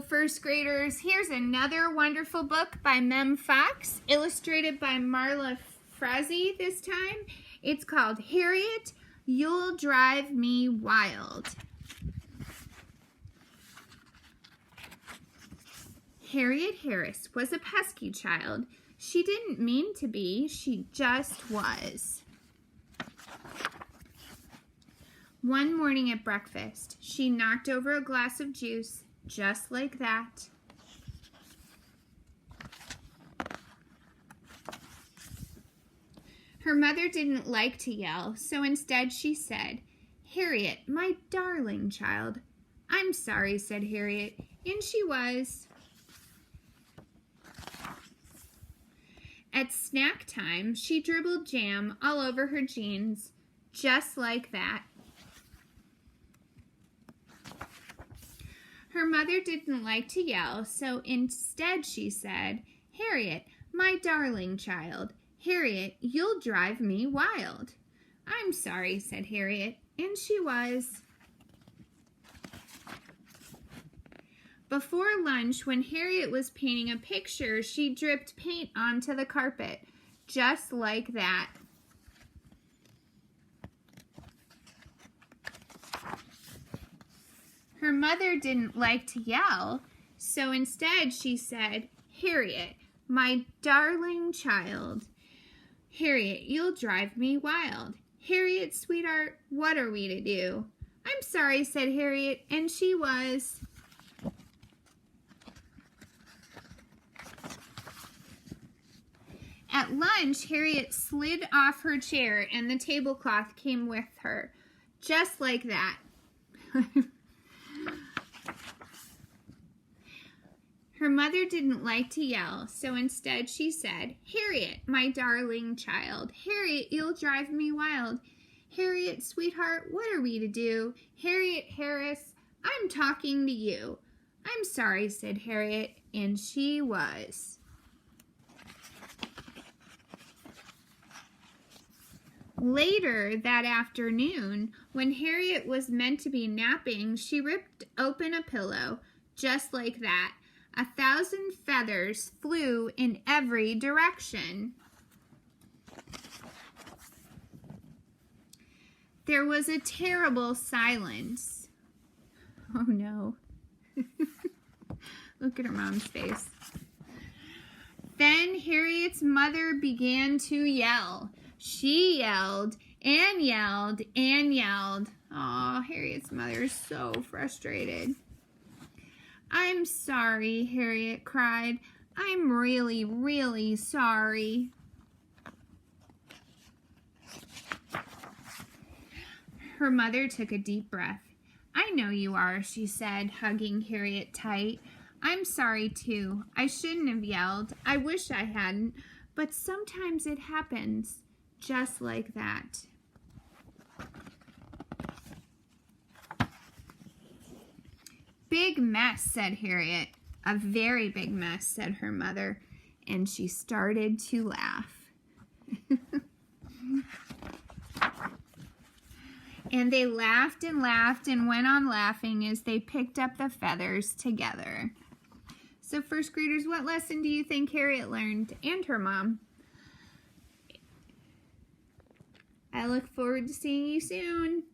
Hello, first graders. Here's another wonderful book by Mem Fox, illustrated by Marla Frazee this time. It's called Harriet, You'll Drive Me Wild. Harriet Harris was a pesky child. She didn't mean to be, she just was. One morning at breakfast, she knocked over a glass of juice, just like that. Her mother didn't like to yell, so instead she said, "Harriet, my darling child." "I'm sorry," said Harriet, and she was. At snack time, she dribbled jam all over her jeans, just like that. Her mother didn't like to yell, so instead she said, "Harriet, my darling child. Harriet, you'll drive me wild." "I'm sorry," said Harriet, and she was. Before lunch, when Harriet was painting a picture, she dripped paint onto the carpet, just like that. Her mother didn't like to yell, so instead she said, "Harriet, my darling child. Harriet, you'll drive me wild. Harriet, sweetheart, what are we to do?" "I'm sorry," said Harriet, and she was. At lunch, Harriet slid off her chair and the tablecloth came with her, just like that. Her mother didn't like to yell, so instead she said, "Harriet, my darling child. Harriet, you'll drive me wild. Harriet, sweetheart, what are we to do? Harriet Harris, I'm talking to you." "I'm sorry," said Harriet, and she was. Later that afternoon, when Harriet was meant to be napping, she ripped open a pillow, just like that. 1,000 feathers flew in every direction. There was a terrible silence. Oh no. Look at her mom's face. Then Harriet's mother began to yell. She yelled and yelled and yelled. Aw, Harriet's mother is so frustrated. "I'm sorry," Harriet cried. "I'm really, really sorry." Her mother took a deep breath. "I know you are," she said, hugging Harriet tight. "I'm sorry too. I shouldn't have yelled. I wish I hadn't, but sometimes it happens, just like that." "Big mess," said Harriet. "A very big mess," said her mother, and she started to laugh. And they laughed and laughed and went on laughing as they picked up the feathers together. So first graders, what lesson do you think Harriet learned, and her mom? I look forward to seeing you soon.